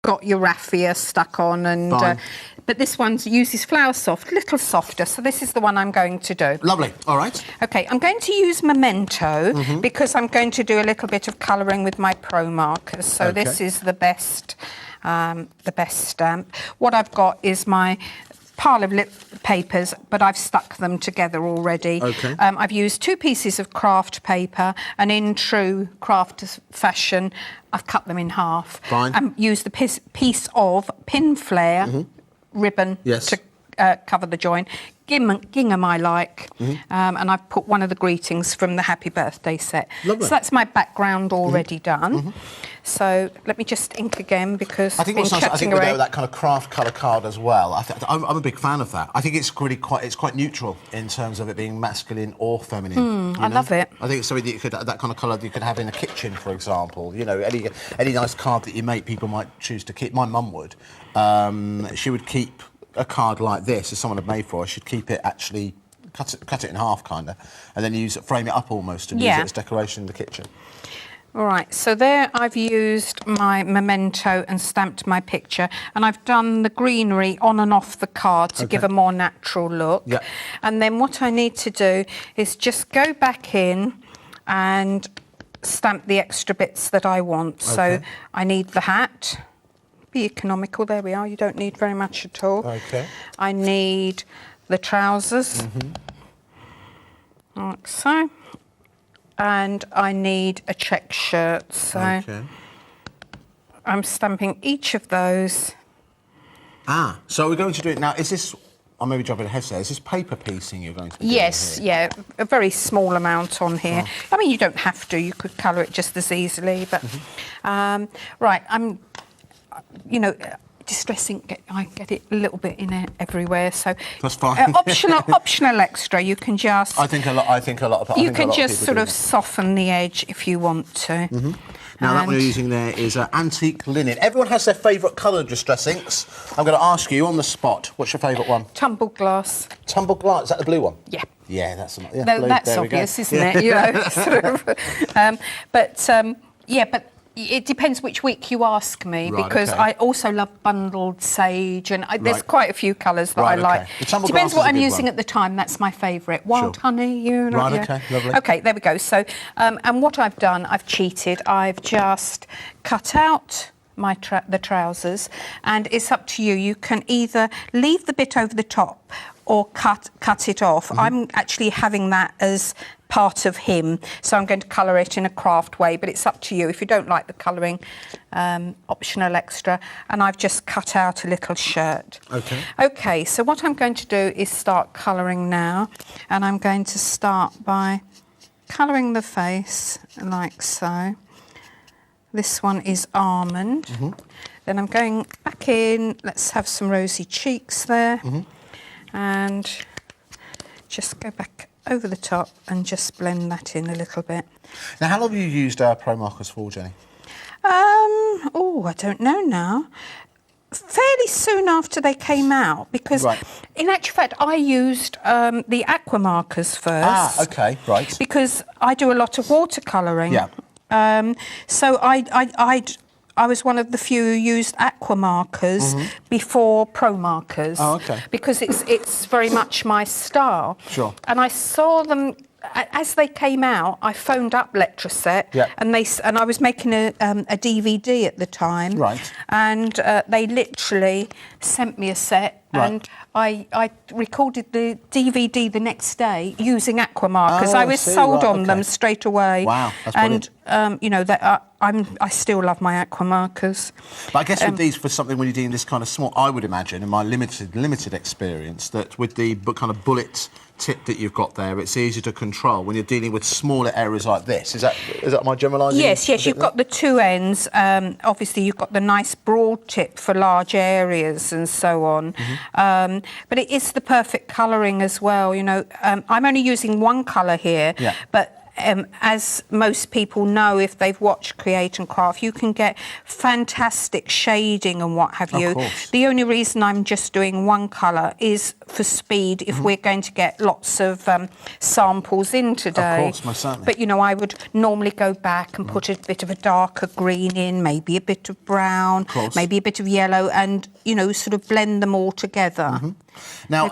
got your raffia stuck on, and but this one uses Flower Soft, a little softer, so this is the one I'm going to do. Lovely, all right. Okay, I'm going to use Memento because I'm going to do a little bit of colouring with my Pro markers, so this is the best stamp. What I've got is my pile of lip papers, but I've stuck them together already. Okay. I've used 2 pieces of craft paper, and in true craft fashion, I've cut them in half. Fine. And used the piece of pin flare ribbon to cover the join. Gingham I like, and I've put one of the greetings from the Happy Birthday set. Lovely. So that's my background already done. So let me just ink again because I think what's nice, I think with that kind of craft colour card as well. I'm a big fan of that. I think it's really quite neutral in terms of it being masculine or feminine. I love it. I think it's something that you could, that kind of colour you could have in a kitchen, for example. You know, any nice card that you make, people might choose to keep. My mum would. She would keep a card like this, as someone had made for her. She'd keep it actually, cut it in half, kind of, and then frame it up almost and use it as decoration in the kitchen. All right, so there I've used my Memento and stamped my picture, and I've done the greenery on and off the card to give a more natural look. Yeah. And then what I need to do is just go back in and stamp the extra bits that I want. So I need the hat. Be economical, there we are, you don't need very much at all. Okay. I need the trousers, like so. And I need a check shirt, so I'm stamping each of those. So we're going to do it now. Is this, I may be jumping ahead there, is this paper piecing you're going to do? Yes, yeah, a very small amount on here. I mean, you don't have to, you could colour it just as easily, but... right, I'm, you know, distressing, I get it a little bit in everywhere, so that's fine. optional extra. You can just. I think a lot of. You can just sort of soften the edge if you want to. Now that one you're using there is antique linen. Everyone has their favourite colour distress inks. I'm going to ask you on the spot. What's your favourite one? Tumbled glass. Tumbled glass. Is that the blue one? Yeah. Yeah, that's blue. That's obvious, isn't it? You know, sort of. But it depends which week you ask me, because I also love bundled sage, and there's quite a few colours that I like. Depends what I'm using at the time. That's my favourite. Wild honey, you know. Lovely. Okay, there we go. So, and what I've done, I've cheated. I've just cut out the trousers, and it's up to you. You can either leave the bit over the top or cut it off. I'm actually having that as part of him, so I'm going to colour it in a craft way, but it's up to you. If you don't like the colouring, optional extra, and I've just cut out a little shirt. Okay, so what I'm going to do is start colouring now, and I'm going to start by colouring the face like so. This one is almond. Then I'm going back in, let's have some rosy cheeks there, and just go back over the top and just blend that in a little bit. Now, how long have you used Pro markers for, Jenny? I don't know now. Fairly soon after they came out, because in actual fact I used the aqua markers first. Because I do a lot of watercolouring. So I was one of the few who used aqua markers before Pro markers. Because it's very much my style. And I saw them as they came out. I phoned up Letraset, and I was making a DVD at the time. And they literally sent me a set, and I recorded the DVD the next day using aqua markers. I was sold on them straight away. Wow, that's brilliant. And you know that I still love my aqua markers. But I guess with these, for something when you're doing this kind of small, I would imagine, in my limited experience, that with the kind of bullet tip that you've got there, it's easier to control when you're dealing with smaller areas like this. Is that my generalising? Yes, you've got the two ends. Obviously, you've got the nice broad tip for large areas and so on. But it is the perfect colouring as well. You know, I'm only using one colour here, but as most people know if they've watched Create and Craft, you can get fantastic shading and what have you. The only reason I'm just doing one colour is for speed if we're going to get lots of samples in today. Of course, most certainly. But, you know, I would normally go back and put a bit of a darker green in, maybe a bit of brown, maybe a bit of yellow, and, you know, sort of blend them all together. Now,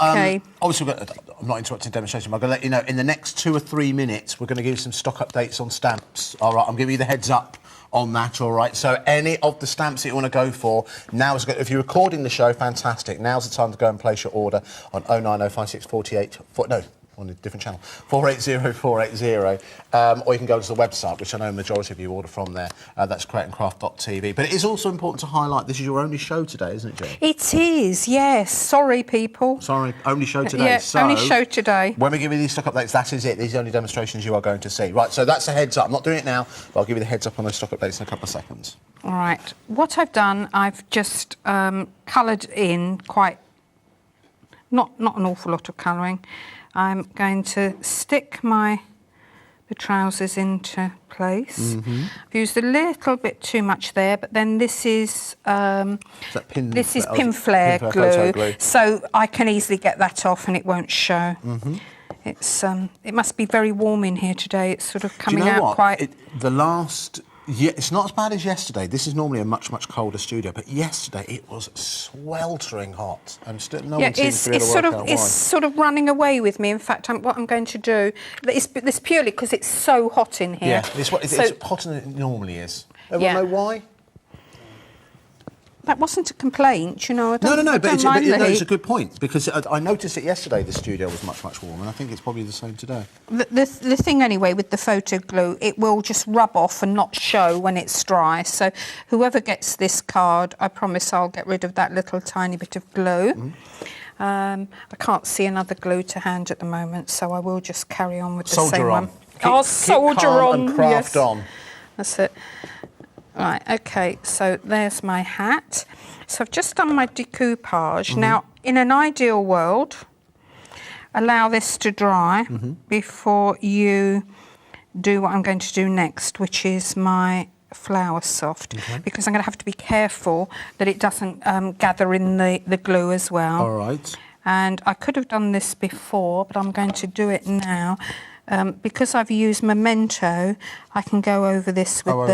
obviously, I'm not interrupting the demonstration, but I'm going to let you know, in the next 2 or 3 minutes, we're going to give you some stock updates on stamps. All right, I'm giving you the heads up on that, all right? So any of the stamps that you want to go for, now is good. If you're recording the show, fantastic. Now's the time to go and place your order on 0905648... No, on a different channel, 480 or you can go to the website, which I know a majority of you order from there. That's createandcraft.tv. But it is also important to highlight, this is your only show today, isn't it, Jo? It is, yes. Sorry, people. Sorry, only show today. Yeah, so, only show today. When we give you these stock updates, that is it. These are the only demonstrations you are going to see. Right, so that's a heads up. I'm not doing it now, but I'll give you the heads up on those stock updates in a couple of seconds. All right. What I've done, I've just coloured in quite... Not an awful lot of colouring. I'm going to stick the trousers into place. I've used a little bit too much there, but then this is pin flare glue, so I can easily get that off and it won't show. It must be very warm in here today. It's sort of coming out quite... it's not as bad as yesterday. This is normally a much, much colder studio, but yesterday it was sweltering hot, and still no one seems to be able to work out why. It's sort of running away with me. In fact, what I'm going to do, this purely because it's so hot in here. Yeah, it's hotter than it normally is. Everyone know why? That wasn't a complaint, you know. I don't, no, but it's a a good point, because I noticed it yesterday, the studio was much, much warmer, and I think it's probably the same today. The thing, anyway, with the photo glue, it will just rub off and not show when it's dry. So whoever gets this card, I promise I'll get rid of that little tiny bit of glue. I can't see another glue to hand at the moment, so I will just carry on with the same one. Soldier on. And craft on. That's it. Right, OK, so there's my hat. So I've just done my decoupage. Now, in an ideal world, allow this to dry before you do what I'm going to do next, which is my Flower Soft, because I'm going to have to be careful that it doesn't gather in the glue as well. All right. And I could have done this before, but I'm going to do it now. Because I've used Memento, I can go over this with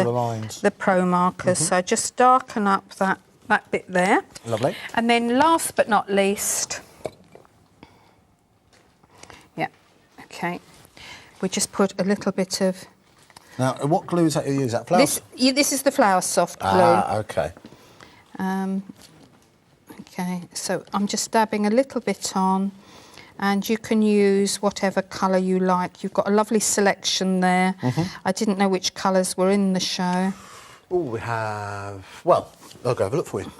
the Pro markers. So just darken up that bit there. Lovely. And then last but not least, OK, we just put a little bit of... Now, what glue is that you use? Is that Flower? This is the Flower Soft glue. OK. OK, so I'm just dabbing a little bit on. And you can use whatever colour you like. You've got a lovely selection there. I didn't know which colours were in the show. Oh, we have... Well, I'll go have a look for you.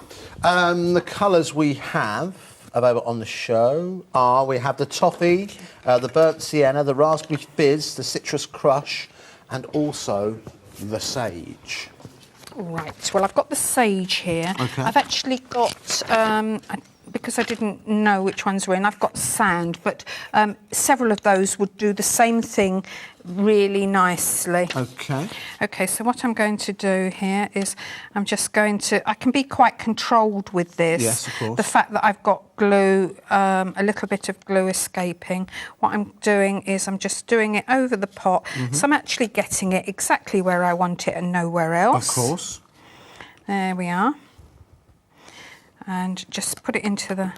The colours we have available on the show are... We have the Toffee, the Burnt Sienna, the Raspberry Fizz, the Citrus Crush, and also the Sage. Right. Well, I've got the Sage here. OK. I've actually got... because I didn't know which ones were in, I've got Sand, but several of those would do the same thing really nicely. OK. OK, so what I'm going to do here is I'm just going to... I can be quite controlled with this. Yes, of course. The fact that I've got glue, a little bit of glue escaping. What I'm doing is I'm just doing it over the pot, so I'm actually getting it exactly where I want it and nowhere else. Of course. There we are. And just put it into the...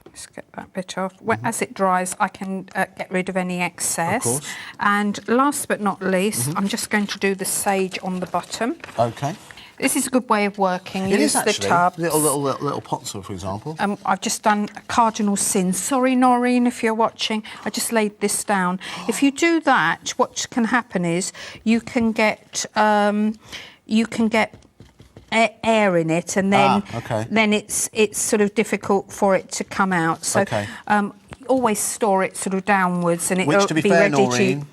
Let's get that bit off. As it dries, I can get rid of any excess. Of course. And last but not least, I'm just going to do the Sage on the bottom. OK. This is a good way of working. It Use is actually. The tub. Little pots, for example. I've just done a cardinal sin. Sorry, Noreen, if you're watching. I just laid this down. If you do that, what can happen is you can get air in it, and then it's sort of difficult for it to come out. So always store it sort of downwards, and it'll be ready Noreen,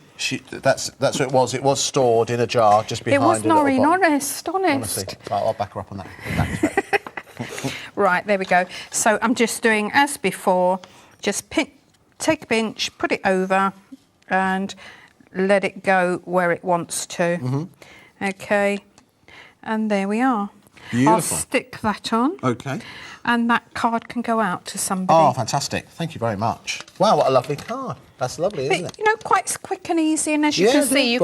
that's what it was. It was stored in a jar just behind. It was Noreen, honest. Honestly, I'll back her up on that. Right, there we go. So I'm just doing as before. Just take a pinch, put it over, and let it go where it wants to. Okay, and there we are. Beautiful. I'll stick that on. Okay. And that card can go out to somebody. Oh, fantastic. Thank you very much. Wow, what a lovely card. That's lovely, isn't it? But, you know, quite quick and easy, and as you Yeah, can it see, is. you